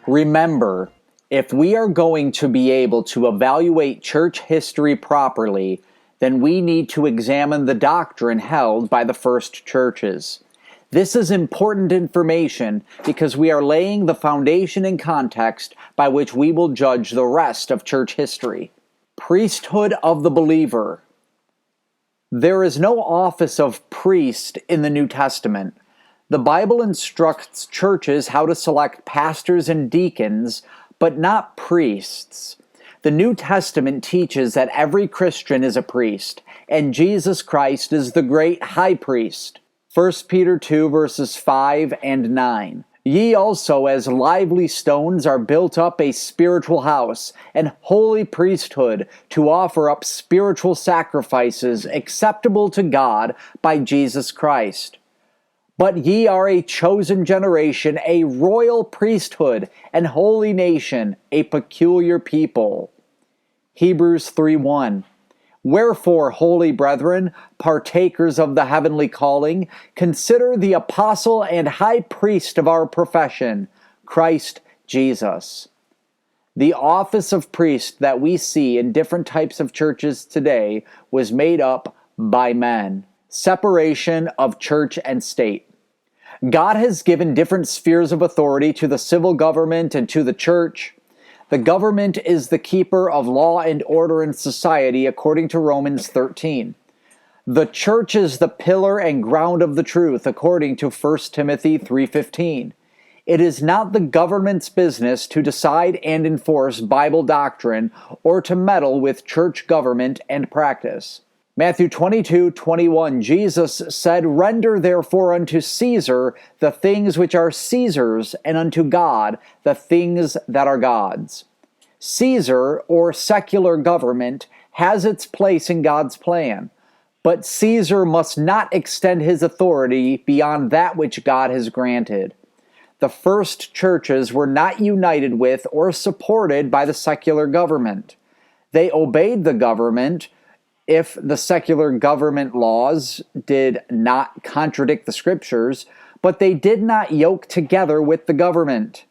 Remember, if we are going to be able to evaluate church history properly, then we need to examine the doctrine held by the first churches. This is important information because we are laying the foundation and context by which we will judge the rest of church history. Priesthood of the believer. There is no office of priest in the New Testament. The Bible instructs churches how to select pastors and deacons, but not priests. The New Testament teaches that every Christian is a priest, and Jesus Christ is the great high priest. 1 Peter 2 verses 5 and 9. Ye also as lively stones are built up a spiritual house, and holy priesthood, to offer up spiritual sacrifices acceptable to God by Jesus Christ. But ye are a chosen generation, a royal priesthood, and holy nation, a peculiar people. Hebrews 3:1. Wherefore, holy brethren, partakers of the heavenly calling, consider the apostle and high priest of our profession, Christ Jesus. The office of priest that we see in different types of churches today was made up by men. Separation of church and state. God has given different spheres of authority to the civil government and to the church. The government is the keeper of law and order in society, according to Romans 13. The church is the pillar and ground of the truth, according to 1 Timothy 3:15. It is not the government's business to decide and enforce Bible doctrine or to meddle with church government and practice. Matthew 22:21, Jesus said, Render therefore unto Caesar the things which are Caesar's, and unto God the things that are God's. Caesar, or secular government, has its place in God's plan, but Caesar must not extend his authority beyond that which God has granted. The first churches were not united with or supported by the secular government. They obeyed the government if the secular government laws did not contradict the scriptures, but they did not yoke together with the government.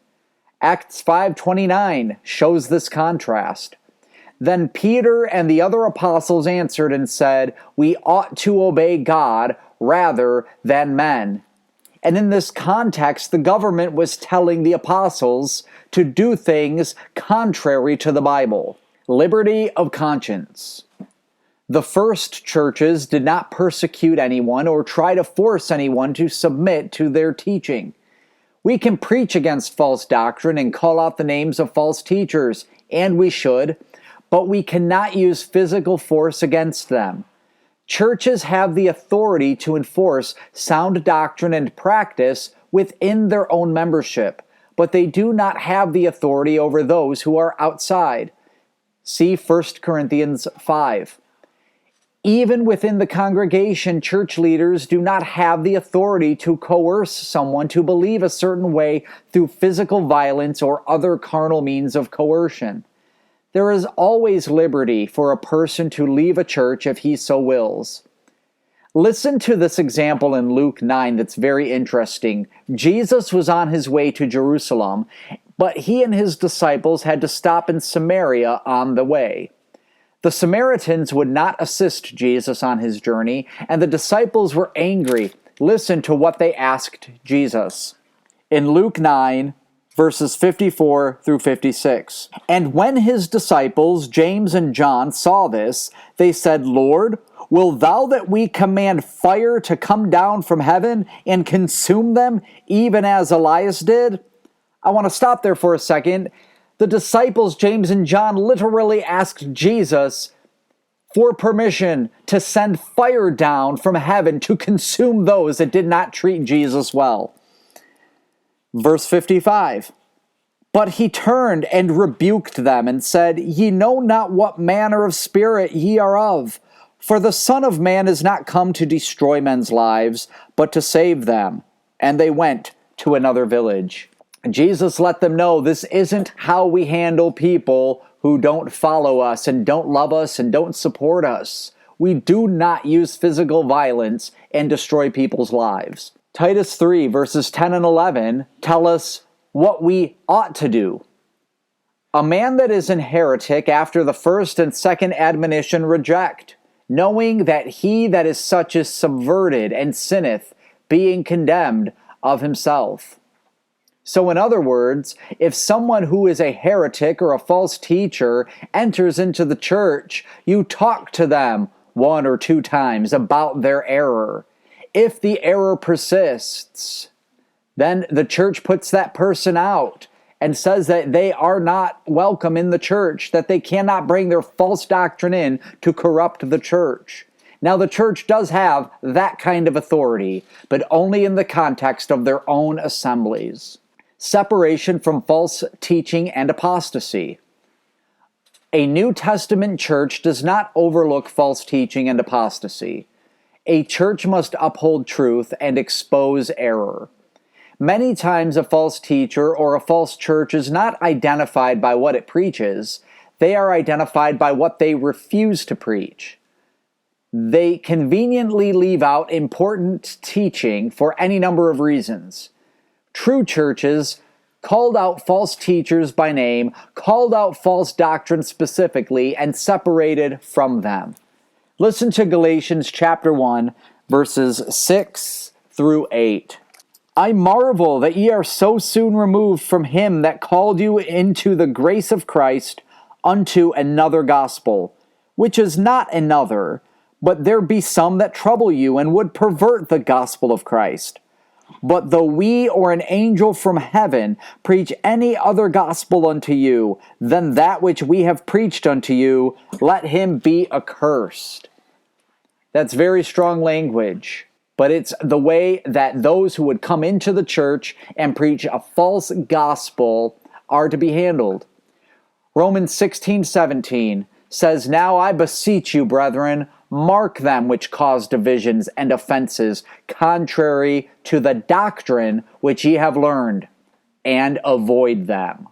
Acts 5:29 shows this contrast. Then Peter and the other apostles answered and said, We ought to obey God rather than men. And in this context, the government was telling the apostles to do things contrary to the Bible. Liberty of conscience. The first churches did not persecute anyone or try to force anyone to submit to their teaching. We can preach against false doctrine and call out the names of false teachers, and we should, but we cannot use physical force against them. Churches have the authority to enforce sound doctrine and practice within their own membership, but they do not have the authority over those who are outside. See 1 Corinthians 5. Even within the congregation, church leaders do not have the authority to coerce someone to believe a certain way through physical violence or other carnal means of coercion. There is always liberty for a person to leave a church if he so wills. Listen to this example in Luke 9 that's very interesting. Jesus was on his way to Jerusalem, but he and his disciples had to stop in Samaria on the way. The Samaritans would not assist Jesus on his journey, and the disciples were angry. Listen to what they asked Jesus. In Luke 9, verses 54 through 56. And when his disciples, James and John, saw this, they said, Lord, wilt thou that we command fire to come down from heaven and consume them, even as Elias did? I want to stop there for a second. The disciples, James and John, literally asked Jesus for permission to send fire down from heaven to consume those that did not treat Jesus well. Verse 55. But he turned and rebuked them and said, Ye know not what manner of spirit ye are of, for the Son of Man is not come to destroy men's lives, but to save them. And they went to another village. Jesus let them know this isn't how we handle people who don't follow us and don't love us and don't support us. We do not use physical violence and destroy people's lives. Titus 3 verses 10 and 11 tell us what we ought to do. A man that is an heretic after the first and second admonition reject, knowing that he that is such is subverted and sinneth, being condemned of himself. So in other words, if someone who is a heretic or a false teacher enters into the church, you talk to them 1 or 2 times about their error. If the error persists, then the church puts that person out and says that they are not welcome in the church, that they cannot bring their false doctrine in to corrupt the church. Now, the church does have that kind of authority, but only in the context of their own assemblies. Separation from false teaching and apostasy. A New Testament church does not overlook false teaching and apostasy. A church must uphold truth and expose error. Many times a false teacher or a false church is not identified by what it preaches. They are identified by what they refuse to preach. They conveniently leave out important teaching for any number of reasons. True churches called out false teachers by name, called out false doctrine specifically, and separated from them. Listen to Galatians chapter 1, verses 6 through 8. I marvel that ye are so soon removed from him that called you into the grace of Christ unto another gospel, which is not another, but there be some that trouble you and would pervert the gospel of Christ. But though we or an angel from heaven preach any other gospel unto you than that which we have preached unto you, let him be accursed. That's very strong language, but it's the way that those who would come into the church and preach a false gospel are to be handled. Romans 16:17 says, Now I beseech you, brethren, mark them which cause divisions and offenses, contrary to the doctrine which ye have learned, and avoid them.